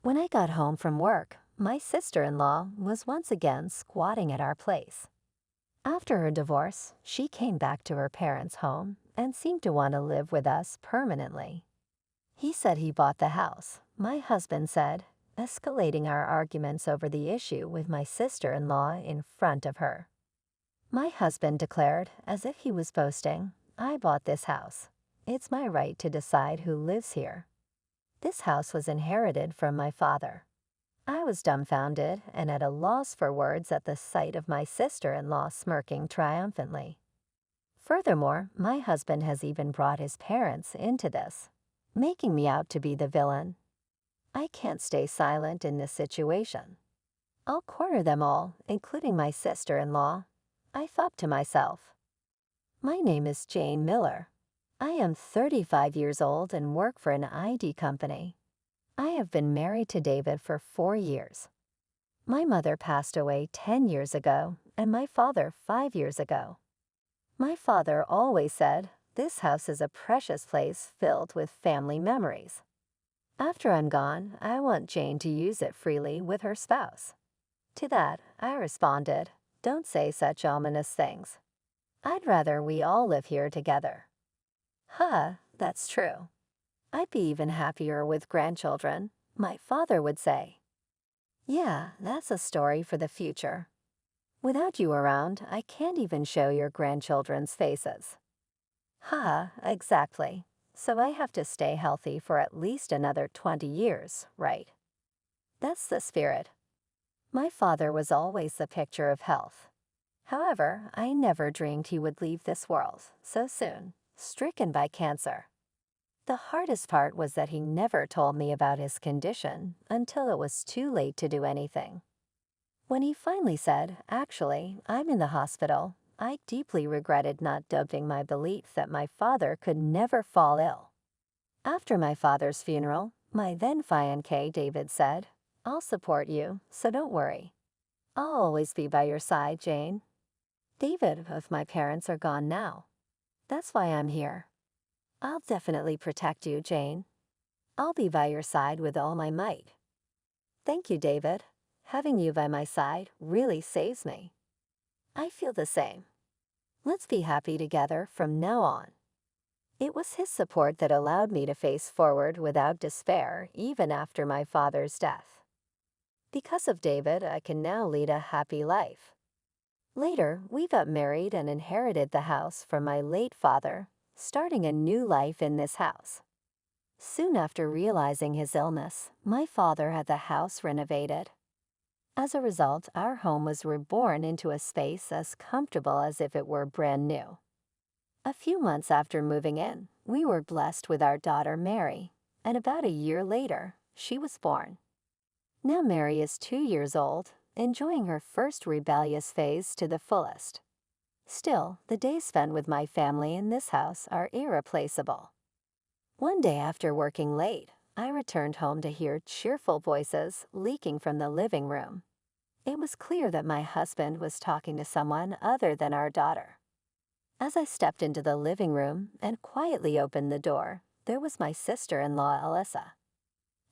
When I got home from work, my sister-in-law was once again squatting at our place. After her divorce, she came back to her parents' home and seemed to want to live with us permanently. He said he bought the house, my husband said, escalating our arguments over the issue with my sister-in-law in front of her. My husband declared, as if he was boasting, "I bought this house. It's my right to decide who lives here." This house was inherited from my father. I was dumbfounded and at a loss for words at the sight of my sister-in-law smirking triumphantly. Furthermore, my husband has even brought his parents into this, making me out to be the villain. I can't stay silent in this situation. I'll corner them all, including my sister-in-law, I thought to myself. My name is Jane Miller. I am 35 years old and work for an ID company. I have been married to David for 4 years. My mother passed away 10 years ago and my father 5 years ago. My father always said, "This house is a precious place filled with family memories. After I'm gone, I want Jane to use it freely with her spouse." To that, I responded, "Don't say such ominous things. I'd rather we all live here together." "Huh, that's true. I'd be even happier with grandchildren," my father would say. "Yeah, that's a story for the future. Without you around, I can't even show your grandchildren's faces." Exactly. So I have to stay healthy for at least another 20 years, right? That's the spirit. My father was always the picture of health. However, I never dreamed he would leave this world so soon, stricken by cancer. The hardest part was that he never told me about his condition until it was too late to do anything. When he finally said, "Actually, I'm in the hospital," I deeply regretted not doubting my belief that my father could never fall ill. After my father's funeral, my then fiancé David said, "I'll support you, so don't worry. I'll always be by your side, Jane." David of my parents are gone now. That's why I'm here. I'll definitely protect you, Jane. I'll be by your side with all my might. Thank you, David. Having you by my side really saves me. I feel the same. Let's be happy together from now on. It was his support that allowed me to face forward without despair even after my father's death. Because of David, I can now lead a happy life. Later, we got married and inherited the house from my late father, starting a new life in this house. Soon after realizing his illness, my father had the house renovated. As a result, our home was reborn into a space as comfortable as if it were brand new. A few months after moving in, we were blessed with our daughter Mary, and about a year later, she was born. Now Mary is 2 years old, enjoying her first rebellious phase to the fullest. Still, the days spent with my family in this house are irreplaceable. One day after working late, I returned home to hear cheerful voices leaking from the living room. It was clear that my husband was talking to someone other than our daughter. As I stepped into the living room and quietly opened the door, there was my sister-in-law, Alyssa.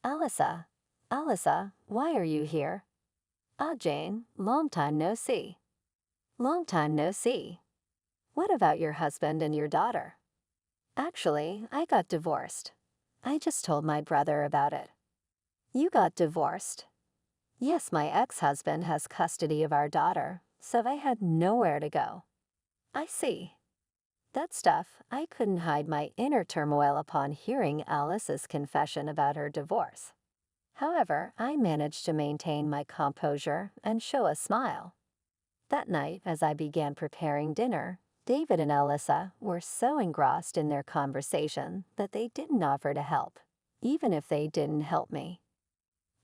Alyssa, why are you here?" "Ah, Jane, long time no see." "Long time no see. What about your husband and your daughter?" "Actually, I got divorced. I just told my brother about it." "You got divorced?" "Yes, my ex-husband has custody of our daughter, so I had nowhere to go." "I see." That stuff, I couldn't hide my inner turmoil upon hearing Alice's confession about her divorce. However, I managed to maintain my composure and show a smile. That night, as I began preparing dinner, David and Alyssa were so engrossed in their conversation that they didn't offer to help, even if they didn't help me.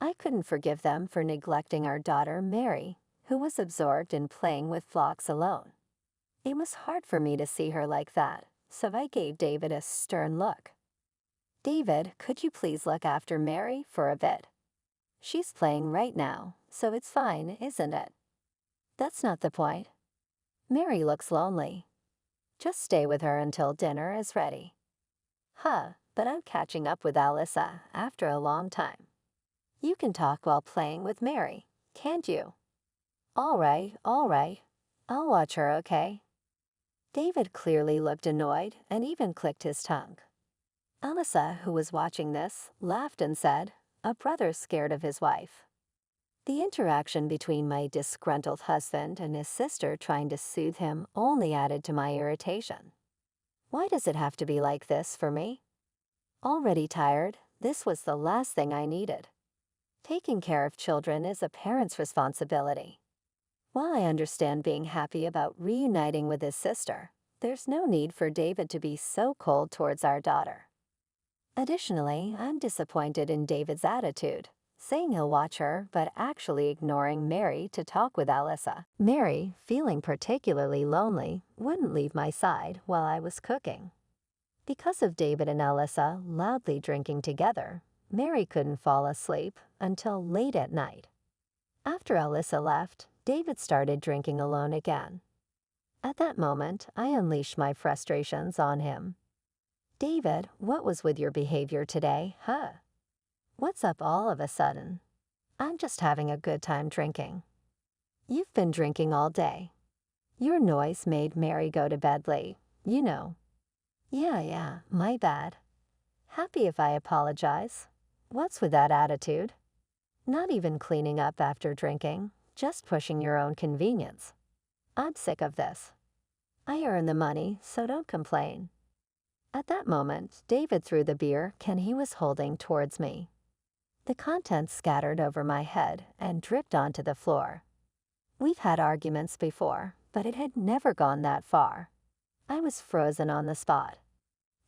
I couldn't forgive them for neglecting our daughter, Mary, who was absorbed in playing with blocks alone. It was hard for me to see her like that, so I gave David a stern look. "David, could you please look after Mary for a bit? She's playing right now, so it's fine, isn't it?" "That's not the point. Mary looks lonely. Just stay with her until dinner is ready." But I'm catching up with Alyssa after a long time. You can talk while playing with Mary, can't you? All right, all right. I'll watch her, okay? David clearly looked annoyed and even clicked his tongue. Alyssa, who was watching this, laughed and said, "A brother's scared of his wife." The interaction between my disgruntled husband and his sister trying to soothe him only added to my irritation. Why does it have to be like this for me? Already tired, this was the last thing I needed. Taking care of children is a parent's responsibility. While I understand being happy about reuniting with his sister, there's no need for David to be so cold towards our daughter. Additionally, I'm disappointed in David's attitude, saying he'll watch her but actually ignoring Mary to talk with Alyssa. Mary, feeling particularly lonely, wouldn't leave my side while I was cooking. Because of David and Alyssa loudly drinking together, Mary couldn't fall asleep until late at night. After Alyssa left, David started drinking alone again. At that moment, I unleashed my frustrations on him. "David, what was with your behavior today, huh? What's up all of a sudden?" "I'm just having a good time drinking." "You've been drinking all day. Your noise made Mary go to bed late, you know." Yeah, my bad." "Happy if I apologize. What's with that attitude? Not even cleaning up after drinking, just pushing your own convenience. I'm sick of this. I earn the money, so don't complain." At that moment, David threw the beer can he was holding towards me. The contents scattered over my head and dripped onto the floor. We've had arguments before, but it had never gone that far. I was frozen on the spot.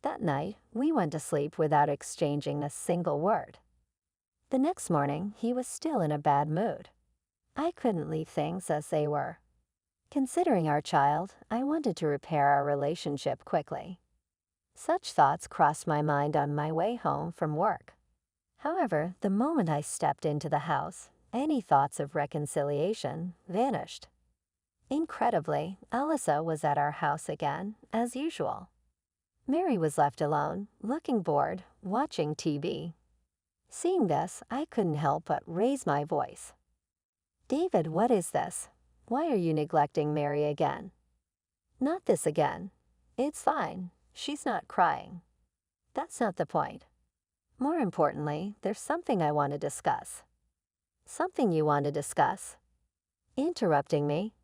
That night, we went to sleep without exchanging a single word. The next morning, he was still in a bad mood. I couldn't leave things as they were. Considering our child, I wanted to repair our relationship quickly. Such thoughts crossed my mind on my way home from work. However, the moment I stepped into the house, any thoughts of reconciliation vanished. Incredibly, Alyssa was at our house again, as usual. Mary was left alone, looking bored, watching TV. Seeing this, I couldn't help but raise my voice. "David, what is this? Why are you neglecting Mary again?" "Not this again. It's fine. She's not crying." "That's not the point. More importantly, there's something I want to discuss." "Something you want to discuss?" Interrupting me.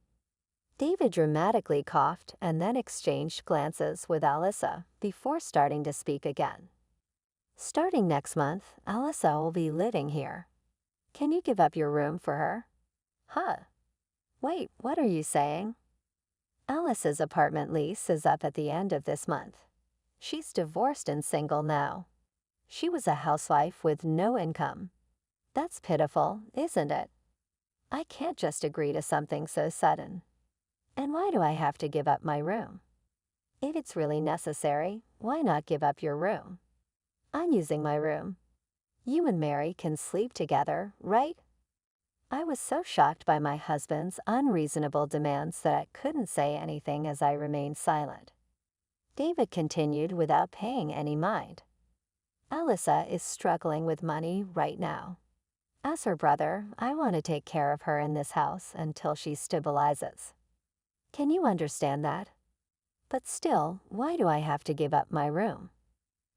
David dramatically coughed and then exchanged glances with Alyssa before starting to speak again. "Starting next month, Alyssa will be living here. Can you give up your room for her?" "Huh? Wait, what are you saying?" "Alice's apartment lease is up at the end of this month. She's divorced and single now. She was a housewife with no income. That's pitiful, isn't it? I can't just agree to something so sudden. And why do I have to give up my room? If it's really necessary, why not give up your room? I'm using my room. You and Mary can sleep together, right?" I was so shocked by my husband's unreasonable demands that I couldn't say anything as I remained silent. David continued without paying any mind. "Alyssa is struggling with money right now. As her brother, I want to take care of her in this house until she stabilizes. Can you understand that? But still, why do I have to give up my room?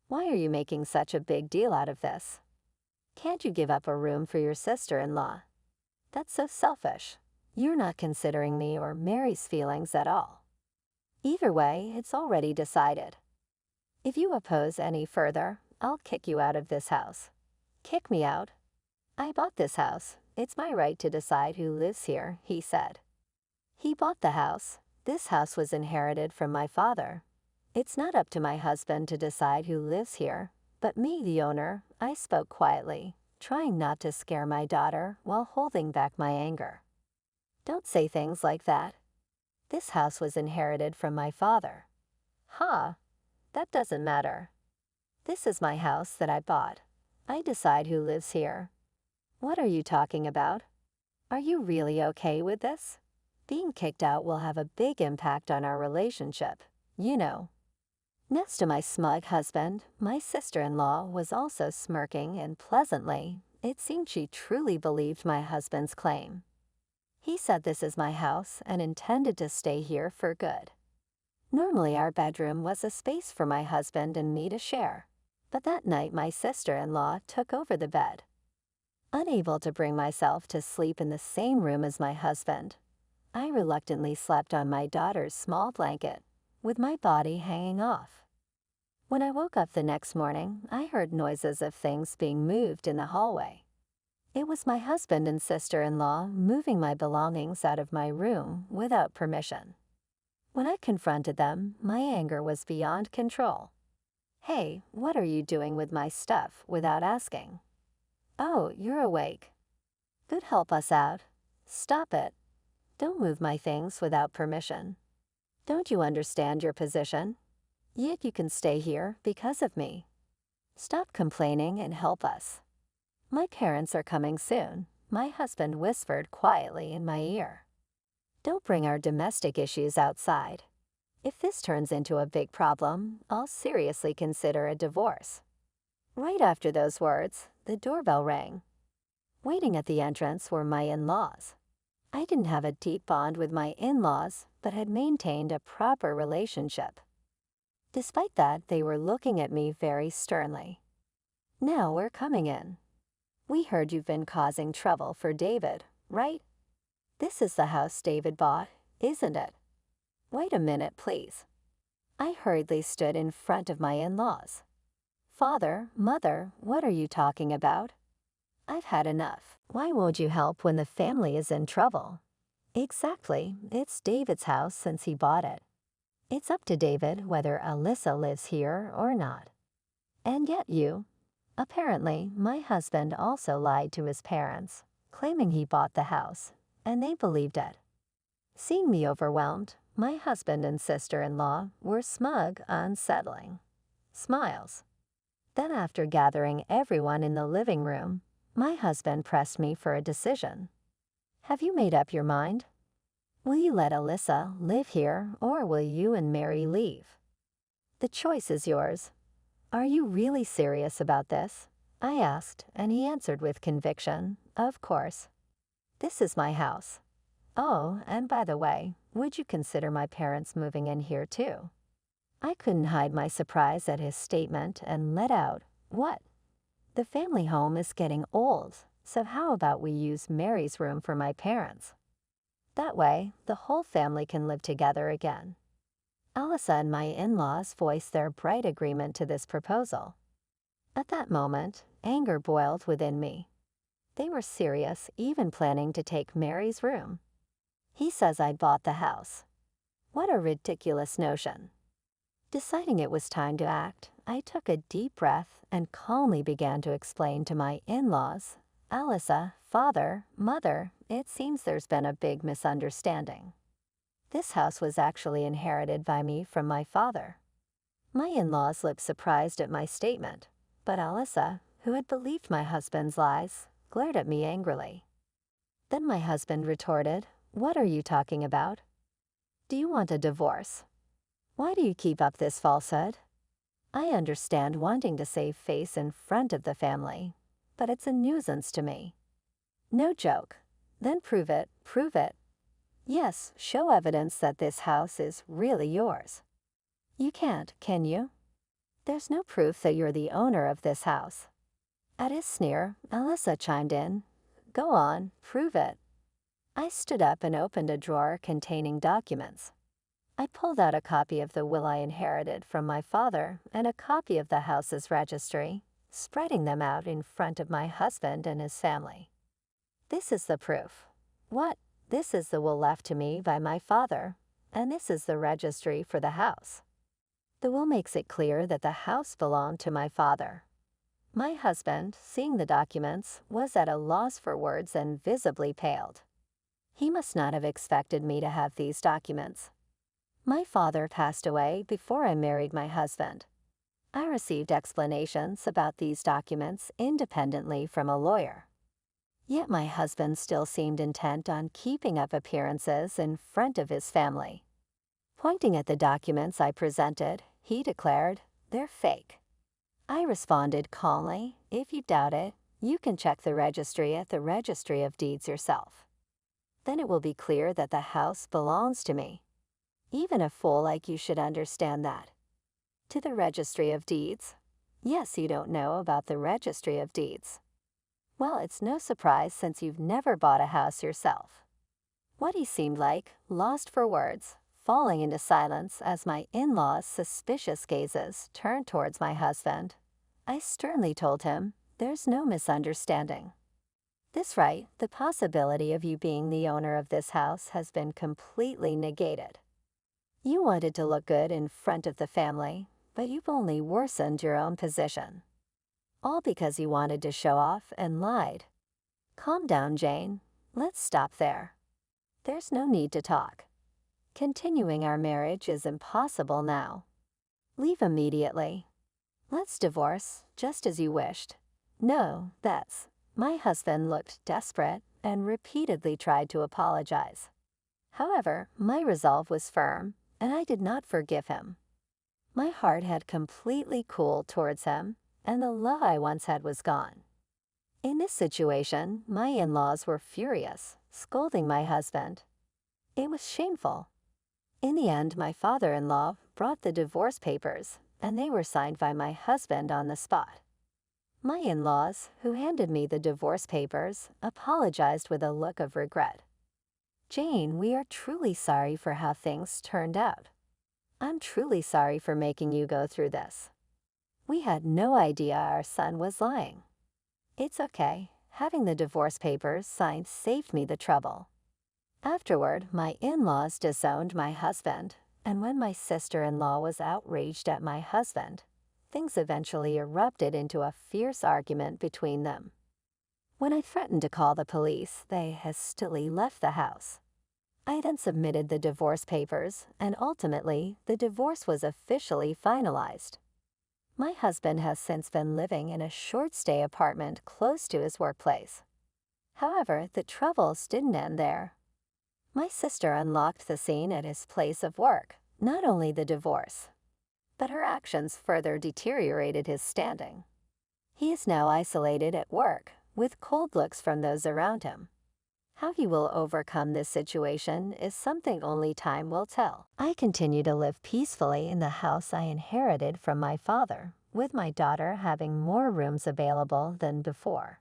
Why are you making such a big deal out of this? Can't you give up a room for your sister-in-law? That's so selfish. You're not considering me or Mary's feelings at all. Either way, it's already decided. If you oppose any further, I'll kick you out of this house." "Kick me out? I bought this house. It's my right to decide who lives here," he said. "He bought the house. This house was inherited from my father. It's not up to my husband to decide who lives here, but me, the owner." I spoke quietly, trying not to scare my daughter while holding back my anger. "Don't say things like that. This house was inherited from my father." "Huh? That doesn't matter. This is my house that I bought. I decide who lives here." "What are you talking about? Are you really okay with this? Being kicked out will have a big impact on our relationship, you know." Next to my smug husband, my sister-in-law was also smirking and pleasantly, it seemed she truly believed my husband's claim. He said this is my house and intended to stay here for good. Normally our bedroom was a space for my husband and me to share, but that night my sister-in-law took over the bed. Unable to bring myself to sleep in the same room as my husband, I reluctantly slept on my daughter's small blanket, with my body hanging off. When I woke up the next morning, I heard noises of things being moved in the hallway. It was my husband and sister-in-law moving my belongings out of my room without permission. When I confronted them, my anger was beyond control. "Hey, what are you doing with my stuff without asking?" "Oh, you're awake. Good, help us out. Stop it. Don't move my things without permission. Don't you understand your position? Yet you can stay here because of me. Stop complaining and help us. My parents are coming soon," my husband whispered quietly in my ear. "Don't bring our domestic issues outside. If this turns into a big problem, I'll seriously consider a divorce." Right after those words, the doorbell rang. Waiting at the entrance were my in-laws. I didn't have a deep bond with my in-laws, but had maintained a proper relationship. Despite that, they were looking at me very sternly. "Now we're coming in. We heard you've been causing trouble for David, right? This is the house David bought, isn't it? Wait a minute, please." I hurriedly stood in front of my in-laws. "Father, Mother, what are you talking about? I've had enough. Why won't you help when the family is in trouble?" "Exactly, it's David's house since he bought it. It's up to David whether Alyssa lives here or not. And yet you..." Apparently, my husband also lied to his parents, claiming he bought the house, and they believed it. Seeing me overwhelmed, my husband and sister-in-law were smug, unsettling smiles. Then, after gathering everyone in the living room, my husband pressed me for a decision. "Have you made up your mind? Will you let Alyssa live here, or will you and Mary leave? The choice is yours. Are you really serious about this?" I asked, and he answered with conviction, "Of course. This is my house. Oh, and by the way, would you consider my parents moving in here too?" I couldn't hide my surprise at his statement and let out, "What? The family home is getting old, so how about we use Mary's room for my parents? That way, the whole family can live together again." Alyssa and my in-laws voiced their bright agreement to this proposal. At that moment, anger boiled within me. They were serious, even planning to take Mary's room. He says I bought the house. What a ridiculous notion. Deciding it was time to act, I took a deep breath and calmly began to explain to my in-laws, "Alyssa, Father, Mother, it seems there's been a big misunderstanding. This house was actually inherited by me from my father." My in-laws looked surprised at my statement, but Alyssa, who had believed my husband's lies, glared at me angrily. Then my husband retorted, "What are you talking about? Do you want a divorce? Why do you keep up this falsehood? I understand wanting to save face in front of the family, but it's a nuisance to me." "No joke. Then prove it, prove it. Yes, show evidence that this house is really yours." "You can't, can you? There's no proof that you're the owner of this house." At his sneer, Alyssa chimed in, "Go on, prove it." I stood up and opened a drawer containing documents. I pulled out a copy of the will I inherited from my father and a copy of the house's registry, spreading them out in front of my husband and his family. "This is the proof. What? This is the will left to me by my father, and this is the registry for the house. The will makes it clear that the house belonged to my father." My husband, seeing the documents, was at a loss for words and visibly paled. He must not have expected me to have these documents. My father passed away before I married my husband. I received explanations about these documents independently from a lawyer. Yet my husband still seemed intent on keeping up appearances in front of his family. Pointing at the documents I presented, he declared, "They're fake." I responded calmly, "If you doubt it, You can check the registry at the Registry of Deeds yourself. Then it will be clear that the house belongs to me. Even a fool like you should understand that. To the Registry of Deeds? Yes, you don't know about the Registry of Deeds. Well, it's no surprise since you've never bought a house yourself. What he seemed like, lost for words, falling into silence as my in-laws' suspicious gazes turned towards my husband. I sternly told him, there's no misunderstanding. This right, the possibility of you being the owner of this house has been completely negated. You wanted to look good in front of the family, but you've only worsened your own position. All because you wanted to show off and lied. Calm down, Jane. Let's stop there. There's no need to talk. Continuing our marriage is impossible now. Leave immediately. Let's divorce, just as you wished. No, that's... My husband looked desperate and repeatedly tried to apologize. However, my resolve was firm, and I did not forgive him. My heart had completely cooled towards him, and the love I once had was gone. In this situation, my in-laws were furious, scolding my husband. It was shameful. In the end, my father-in-law brought the divorce papers, and they were signed by my husband on the spot. My in-laws, who handed me the divorce papers, apologized with a look of regret. Jane, we are truly sorry for how things turned out. I'm truly sorry for making you go through this. We had no idea our son was lying. It's okay. Having the divorce papers signed saved me the trouble. Afterward, my in-laws disowned my husband, and when my sister-in-law was outraged at my husband, things eventually erupted into a fierce argument between them. When I threatened to call the police, they hastily left the house. I then submitted the divorce papers, and ultimately, the divorce was officially finalized. My husband has since been living in a short-stay apartment close to his workplace. However, the troubles didn't end there. My sister unlocked the scene at his place of work, not only the divorce, but her actions further deteriorated his standing. He is now isolated at work, with cold looks from those around him. How he will overcome this situation is something only time will tell. I continue to live peacefully in the house I inherited from my father, with my daughter having more rooms available than before.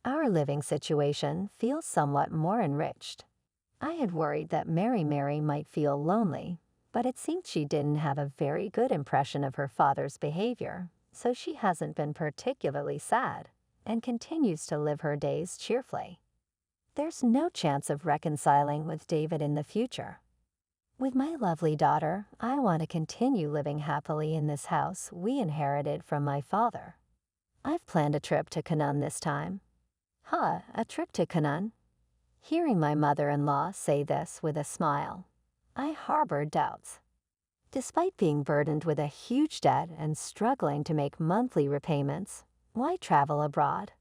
Our living situation feels somewhat more enriched. I had worried that Mary might feel lonely, but it seemed she didn't have a very good impression of her father's behavior, so she hasn't been particularly sad and continues to live her days cheerfully. There's no chance of reconciling with David in the future. With my lovely daughter, I want to continue living happily in this house we inherited from my father. I've planned a trip to Canaan this time. A trip to Canaan? Hearing my mother-in-law say this with a smile, I harbored doubts. Despite being burdened with a huge debt and struggling to make monthly repayments, why travel abroad?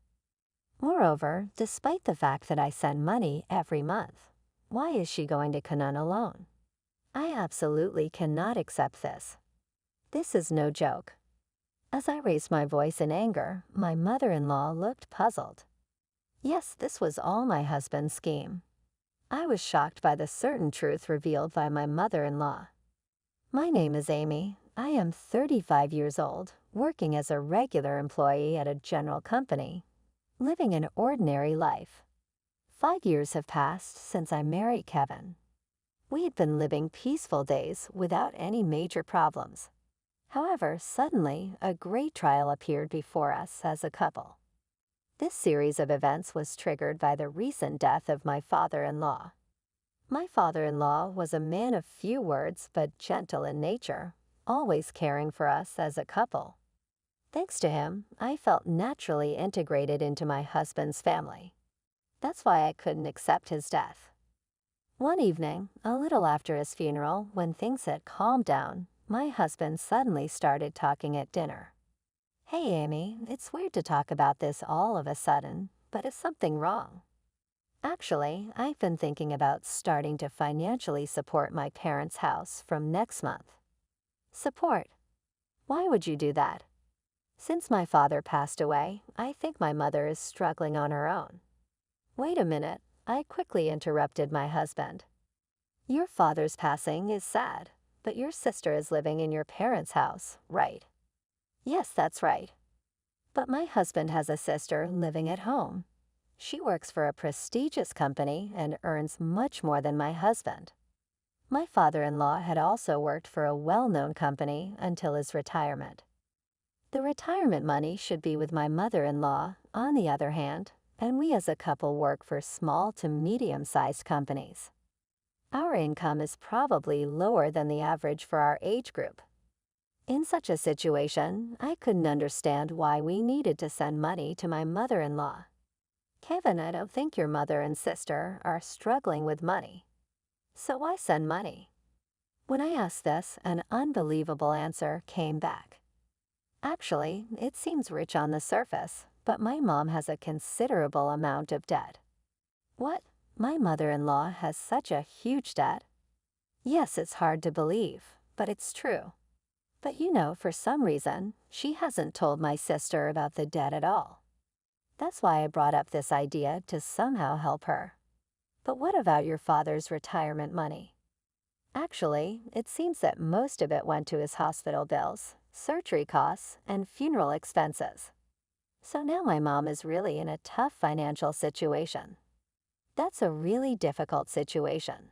Moreover, despite the fact that I send money every month, why is she going to Canaan alone? I absolutely cannot accept this. This is no joke. As I raised my voice in anger, my mother-in-law looked puzzled. Yes, this was all my husband's scheme. I was shocked by the certain truth revealed by my mother-in-law. My name is Amy. I am 35 years old, working as a regular employee at a general company, living an ordinary life. 5 years have passed since I married Kevin. We had been living peaceful days without any major problems. However, suddenly, a great trial appeared before us as a couple. This series of events was triggered by the recent death of my father-in-law. My father-in-law was a man of few words but gentle in nature, always caring for us as a couple. Thanks to him, I felt naturally integrated into my husband's family. That's why I couldn't accept his death. One evening, a little after his funeral, when things had calmed down, my husband suddenly started talking at dinner. Hey, Amy, it's weird to talk about this all of a sudden, but is something wrong? Actually, I've been thinking about starting to financially support my parents' house from next month. Support? Why would you do that? Since my father passed away, I think my mother is struggling on her own. Wait a minute, I quickly interrupted my husband. Your father's passing is sad, but your sister is living in your parents' house, right? Yes, that's right. But my husband has a sister living at home. She works for a prestigious company and earns much more than my husband. My father-in-law had also worked for a well-known company until his retirement. The retirement money should be with my mother-in-law, on the other hand, and we as a couple work for small to medium-sized companies. Our income is probably lower than the average for our age group. In such a situation, I couldn't understand why we needed to send money to my mother-in-law. Kevin, I don't think your mother and sister are struggling with money. So why send money? When I asked this, an unbelievable answer came back. Actually, it seems rich on the surface, but my mom has a considerable amount of debt. What? My mother-in-law has such a huge debt? Yes, it's hard to believe, but it's true. But for some reason, she hasn't told my sister about the debt at all. That's why I brought up this idea to somehow help her. But what about your father's retirement money? Actually, it seems that most of it went to his hospital bills, surgery costs, and funeral expenses. So now my mom is really in a tough financial situation. That's a really difficult situation.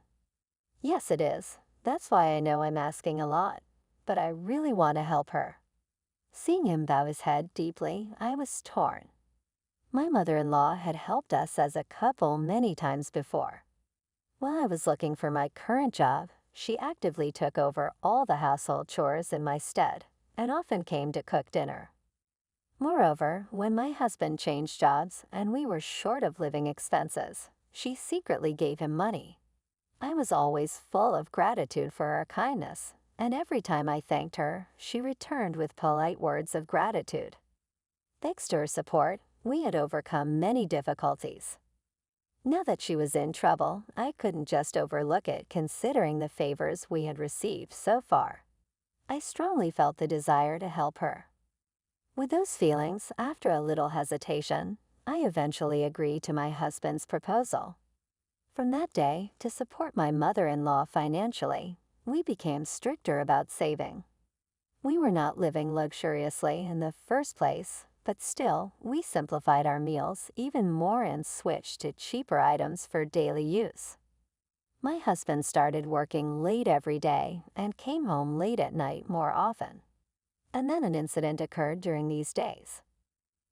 Yes, it is. That's why I know I'm asking a lot, but I really want to help her. Seeing him bow his head deeply, I was torn. My mother-in-law had helped us as a couple many times before. While I was looking for my current job, she actively took over all the household chores in my stead and often came to cook dinner. Moreover, when my husband changed jobs and we were short of living expenses, she secretly gave him money. I was always full of gratitude for her kindness, and every time I thanked her, she returned with polite words of gratitude. Thanks to her support, we had overcome many difficulties. Now that she was in trouble, I couldn't just overlook it considering the favors we had received so far. I strongly felt the desire to help her. With those feelings, after a little hesitation, I eventually agreed to my husband's proposal. From that day, to support my mother-in-law financially, we became stricter about saving. We were not living luxuriously in the first place, but still, we simplified our meals even more and switched to cheaper items for daily use. My husband started working late every day and came home late at night more often. And then an incident occurred during these days.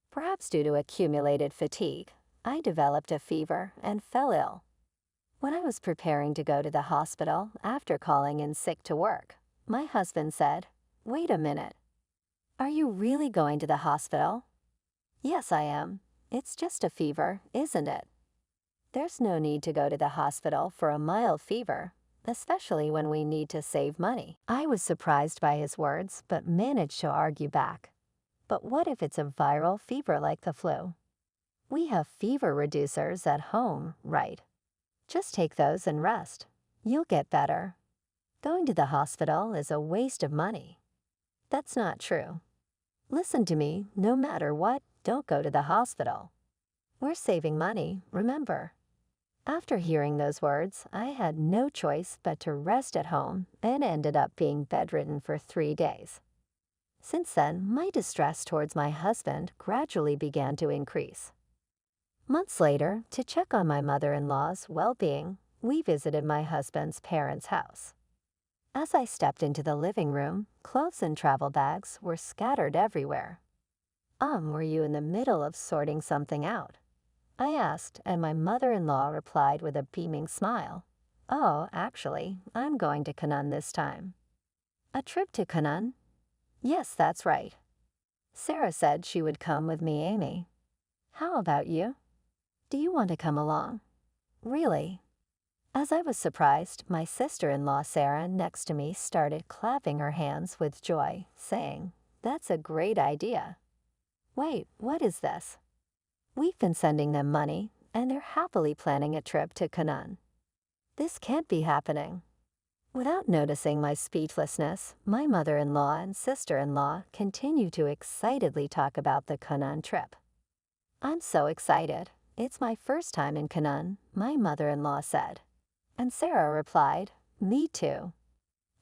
Perhaps due to accumulated fatigue, I developed a fever and fell ill. When I was preparing to go to the hospital after calling in sick to work, my husband said, "Wait a minute. Are you really going to the hospital?" "Yes, I am. It's just a fever, isn't it?" There's no need to go to the hospital for a mild fever, especially when we need to save money. I was surprised by his words, but managed to argue back. But what if it's a viral fever like the flu? We have fever reducers at home, right? Just take those and rest. You'll get better. Going to the hospital is a waste of money. That's not true. Listen to me, no matter what, don't go to the hospital. We're saving money, remember. After hearing those words, I had no choice but to rest at home and ended up being bedridden for 3 days. Since then, my distress towards my husband gradually began to increase. Months later, to check on my mother-in-law's well-being, we visited my husband's parents' house. As I stepped into the living room, clothes and travel bags were scattered everywhere. Were you in the middle of sorting something out?" I asked, and my mother-in-law replied with a beaming smile. "Oh, actually, I'm going to Canaan this time." "A trip to Canaan?" "Yes, that's right. Sarah said she would come with me, Amy. How about you? Do you want to come along?" "Really?" As I was surprised, my sister-in-law Sarah next to me started clapping her hands with joy, saying, "That's a great idea." "Wait, what is this?" "We've been sending them money, and they're happily planning a trip to Canaan." "This can't be happening." Without noticing my speechlessness, my mother-in-law and sister-in-law continue to excitedly talk about the Canaan trip. I'm so excited. It's my first time in Canaan, my mother-in-law said. And Sarah replied, me too.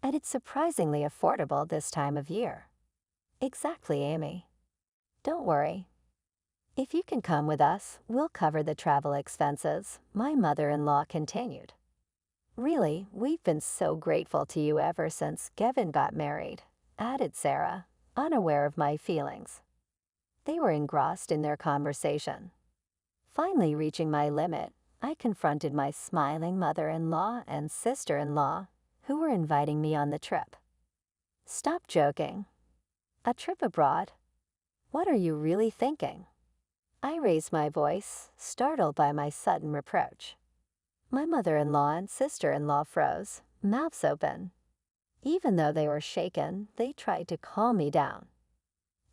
And it's surprisingly affordable this time of year. Exactly, Amy. Don't worry. If you can come with us, we'll cover the travel expenses, my mother-in-law continued. Really, we've been so grateful to you ever since Gavin got married, added Sarah, unaware of my feelings. They were engrossed in their conversation. Finally reaching my limit, I confronted my smiling mother-in-law and sister-in-law, who were inviting me on the trip. Stop joking. A trip abroad? What are you really thinking? I raised my voice, startled by my sudden reproach. My mother-in-law and sister-in-law froze, mouths open. Even though they were shaken, they tried to calm me down.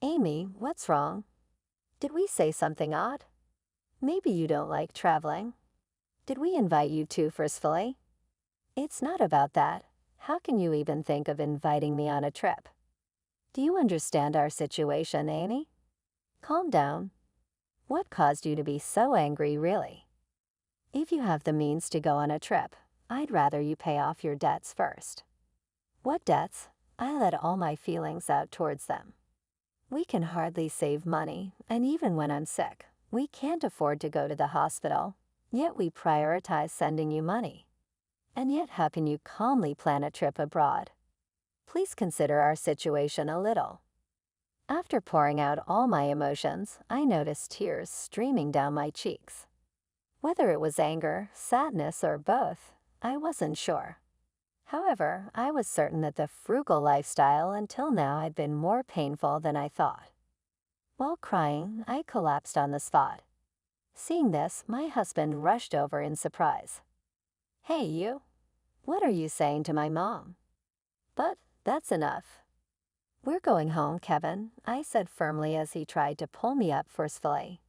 Amy, what's wrong? Did we say something odd? Maybe you don't like traveling. Did we invite you too forcefully? It's not about that. How can you even think of inviting me on a trip? Do you understand our situation, Amy? Calm down. What caused you to be so angry, really? If you have the means to go on a trip, I'd rather you pay off your debts first. What debts? I let all my feelings out towards them. We can hardly save money, and even when I'm sick, we can't afford to go to the hospital, yet we prioritize sending you money. And yet how can you calmly plan a trip abroad? Please consider our situation a little. After pouring out all my emotions, I noticed tears streaming down my cheeks. Whether it was anger, sadness, or both, I wasn't sure. However, I was certain that the frugal lifestyle until now had been more painful than I thought. While crying, I collapsed on the spot. Seeing this, my husband rushed over in surprise. Hey, you! What are you saying to my mom? But that's enough. We're going home, Kevin, I said firmly as he tried to pull me up forcefully.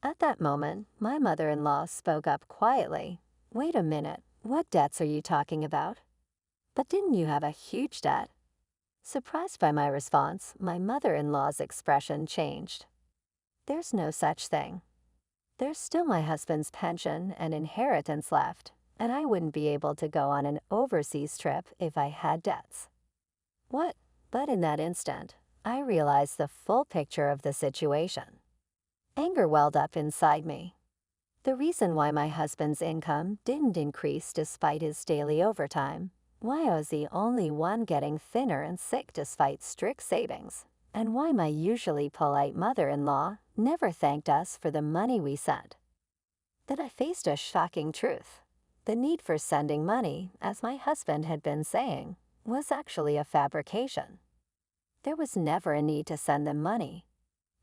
At that moment, my mother-in-law spoke up quietly. Wait a minute, what debts are you talking about? But didn't you have a huge debt? Surprised by my response, my mother-in-law's expression changed. There's no such thing. There's still my husband's pension and inheritance left, and I wouldn't be able to go on an overseas trip if I had debts. What? But in that instant, I realized the full picture of the situation. Anger welled up inside me. The reason why my husband's income didn't increase despite his daily overtime, why I was the only one getting thinner and sick despite strict savings, and why my usually polite mother-in-law never thanked us for the money we sent. Then I faced a shocking truth. The need for sending money, as my husband had been saying, was actually a fabrication. There was never a need to send them money.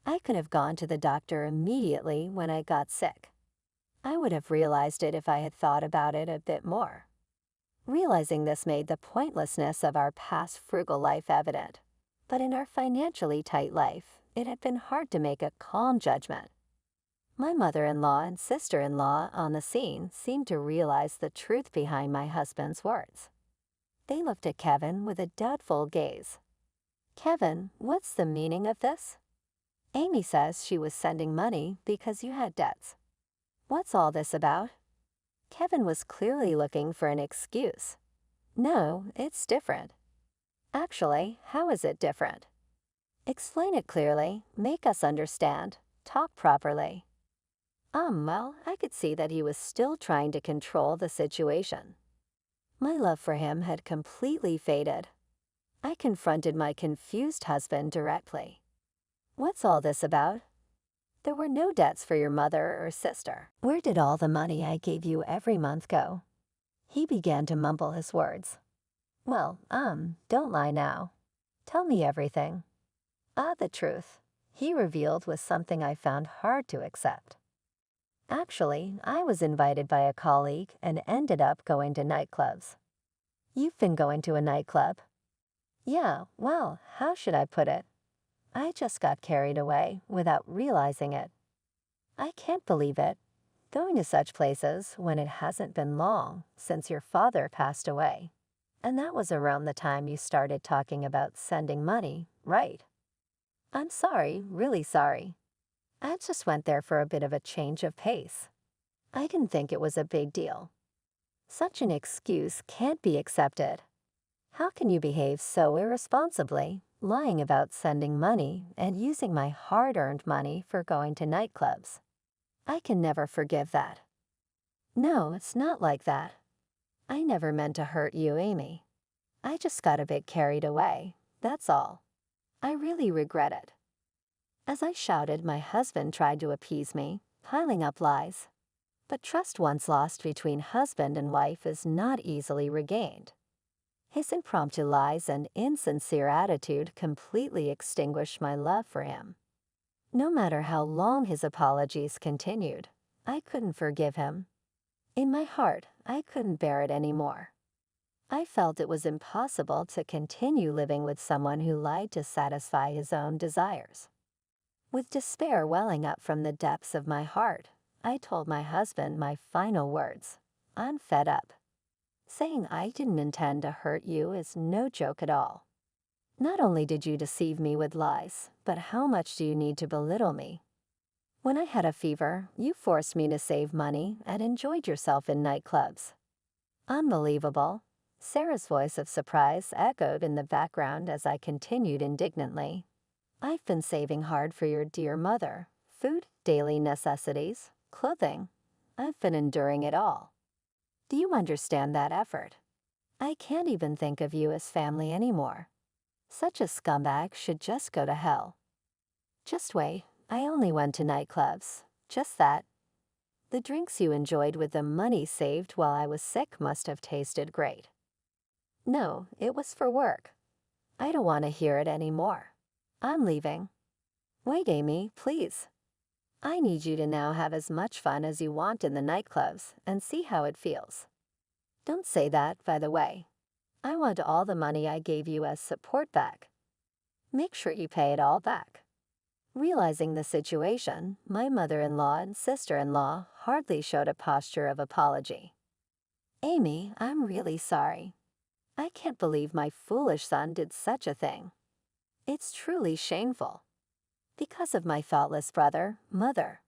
I could have gone to the doctor immediately when I got sick. I would have realized it if I had thought about it a bit more. Realizing this made the pointlessness of our past frugal life evident. But in our financially tight life, it had been hard to make a calm judgment. My mother-in-law and sister-in-law on the scene seemed to realize the truth behind my husband's words. They looked at Kevin with a doubtful gaze. Kevin, what's the meaning of this? Amy says she was sending money because you had debts. What's all this about? Kevin was clearly looking for an excuse. No, it's different. Actually, how is it different? Explain it clearly, make us understand, talk properly. Well, I could see that he was still trying to control the situation. My love for him had completely faded. I confronted my confused husband directly. What's all this about? There were no debts for your mother or sister. Where did all the money I gave you every month go? He began to mumble his words. Well, don't lie now. Tell me everything. The truth, he revealed with something I found hard to accept. Actually, I was invited by a colleague and ended up going to nightclubs. You've been going to a nightclub? Yeah, well, how should I put it? I just got carried away without realizing it. I can't believe it. Going to such places when it hasn't been long since your father passed away. And that was around the time you started talking about sending money, right? I'm sorry, really sorry. I just went there for a bit of a change of pace. I didn't think it was a big deal. Such an excuse can't be accepted. How can you behave so irresponsibly, lying about sending money and using my hard-earned money for going to nightclubs? I can never forgive that. No, it's not like that. I never meant to hurt you, Amy. I just got a bit carried away, that's all. I really regret it. As I shouted, my husband tried to appease me, piling up lies. But trust once lost between husband and wife is not easily regained. His impromptu lies and insincere attitude completely extinguished my love for him. No matter how long his apologies continued, I couldn't forgive him. In my heart, I couldn't bear it anymore. I felt it was impossible to continue living with someone who lied to satisfy his own desires. With despair welling up from the depths of my heart, I told my husband my final words. I'm fed up. Saying I didn't intend to hurt you is no joke at all. Not only did you deceive me with lies, but how much do you need to belittle me? When I had a fever, you forced me to save money and enjoyed yourself in nightclubs. Unbelievable. Sarah's voice of surprise echoed in the background as I continued indignantly. I've been saving hard for your dear mother. Food, daily necessities, clothing. I've been enduring it all. Do you understand that effort? I can't even think of you as family anymore. Such a scumbag should just go to hell. Just wait, I only went to nightclubs. Just that. The drinks you enjoyed with the money saved while I was sick must have tasted great. No, it was for work. I don't want to hear it anymore. I'm leaving. Wait, Amy, please. I need you to now have as much fun as you want in the nightclubs and see how it feels. Don't say that, by the way. I want all the money I gave you as support back. Make sure you pay it all back. Realizing the situation, my mother-in-law and sister-in-law hardly showed a posture of apology. Amy, I'm really sorry. I can't believe my foolish son did such a thing. It's truly shameful. Because of my thoughtless brother, mother.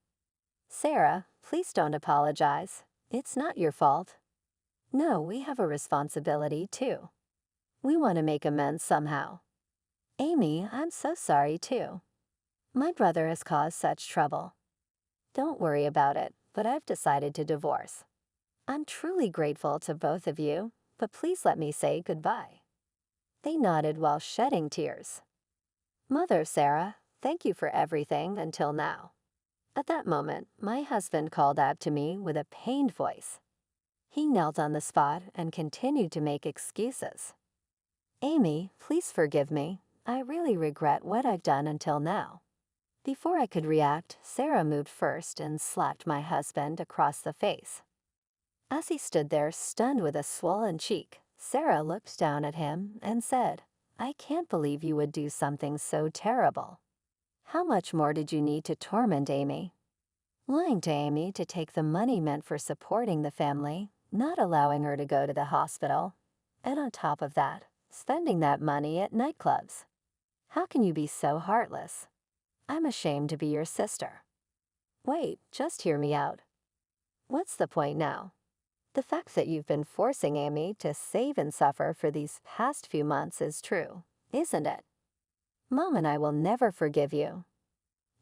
Sarah, please don't apologize. It's not your fault. No, we have a responsibility too. We want to make amends somehow. Amy, I'm so sorry too. My brother has caused such trouble. Don't worry about it, but I've decided to divorce. I'm truly grateful to both of you, but please let me say goodbye. They nodded while shedding tears. Mother Sarah, thank you for everything until now. At that moment, my husband called out to me with a pained voice. He knelt on the spot and continued to make excuses. Amy, please forgive me. I really regret what I've done until now. Before I could react, Sarah moved first and slapped my husband across the face. As he stood there stunned with a swollen cheek, Sarah looked down at him and said, I can't believe you would do something so terrible. How much more did you need to torment Amy? Lying to Amy to take the money meant for supporting the family, not allowing her to go to the hospital, and on top of that, spending that money at nightclubs. How can you be so heartless? I'm ashamed to be your sister. Wait, just hear me out. What's the point now? The fact that you've been forcing Amy to save and suffer for these past few months is true, isn't it? Mom and I will never forgive you.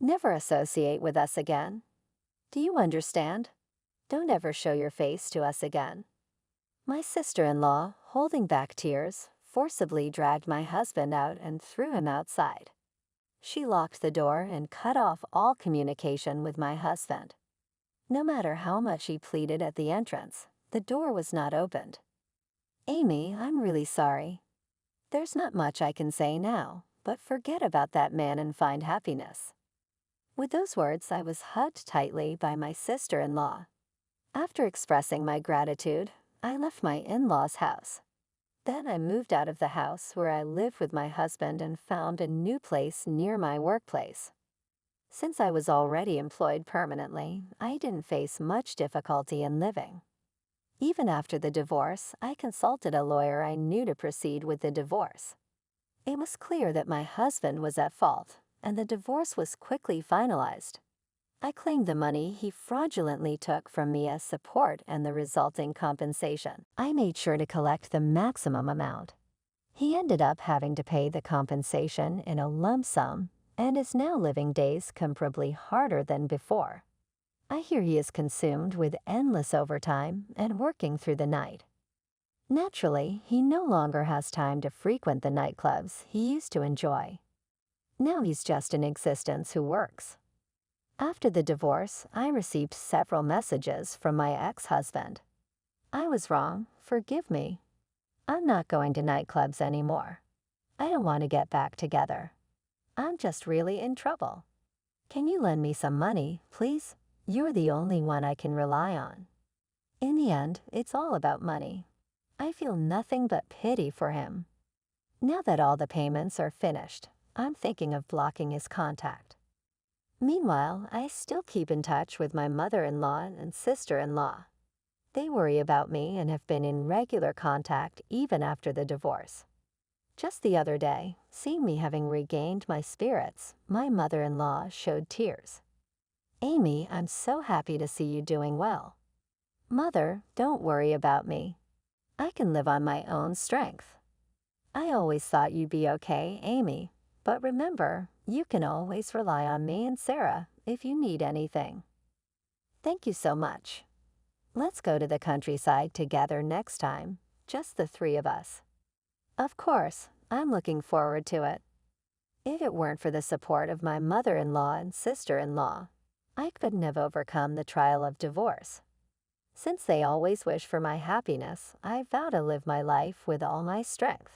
Never associate with us again. Do you understand? Don't ever show your face to us again. My sister-in-law, holding back tears, forcibly dragged my husband out and threw him outside. She locked the door and cut off all communication with my husband. No matter how much he pleaded at the entrance, the door was not opened. Amy, I'm really sorry. There's not much I can say now, but forget about that man and find happiness. With those words, I was hugged tightly by my sister-in-law. After expressing my gratitude, I left my in-laws' house. Then I moved out of the house where I lived with my husband and found a new place near my workplace. Since I was already employed permanently, I didn't face much difficulty in living. Even after the divorce, I consulted a lawyer I knew to proceed with the divorce. It was clear that my husband was at fault, and the divorce was quickly finalized. I claimed the money he fraudulently took from me as support and the resulting compensation. I made sure to collect the maximum amount. He ended up having to pay the compensation in a lump sum and is now living days comparably harder than before. I hear he is consumed with endless overtime and working through the night. Naturally, he no longer has time to frequent the nightclubs he used to enjoy. Now he's just in existence who works. After the divorce, I received several messages from my ex-husband. I was wrong, forgive me. I'm not going to nightclubs anymore. I don't want to get back together. I'm just really in trouble. Can you lend me some money, please? You're the only one I can rely on. In the end, it's all about money. I feel nothing but pity for him. Now that all the payments are finished, I'm thinking of blocking his contact. Meanwhile, I still keep in touch with my mother-in-law and sister-in-law. They worry about me and have been in regular contact even after the divorce. Just the other day, seeing me having regained my spirits, my mother-in-law showed tears. Amy, I'm so happy to see you doing well. Mother, don't worry about me. I can live on my own strength. I always thought you'd be okay, Amy, but remember, you can always rely on me and Sarah if you need anything. Thank you so much. Let's go to the countryside together next time, just the three of us. Of course, I'm looking forward to it. If it weren't for the support of my mother-in-law and sister-in-law, I couldn't have overcome the trial of divorce. Since they always wish for my happiness, I vow to live my life with all my strength.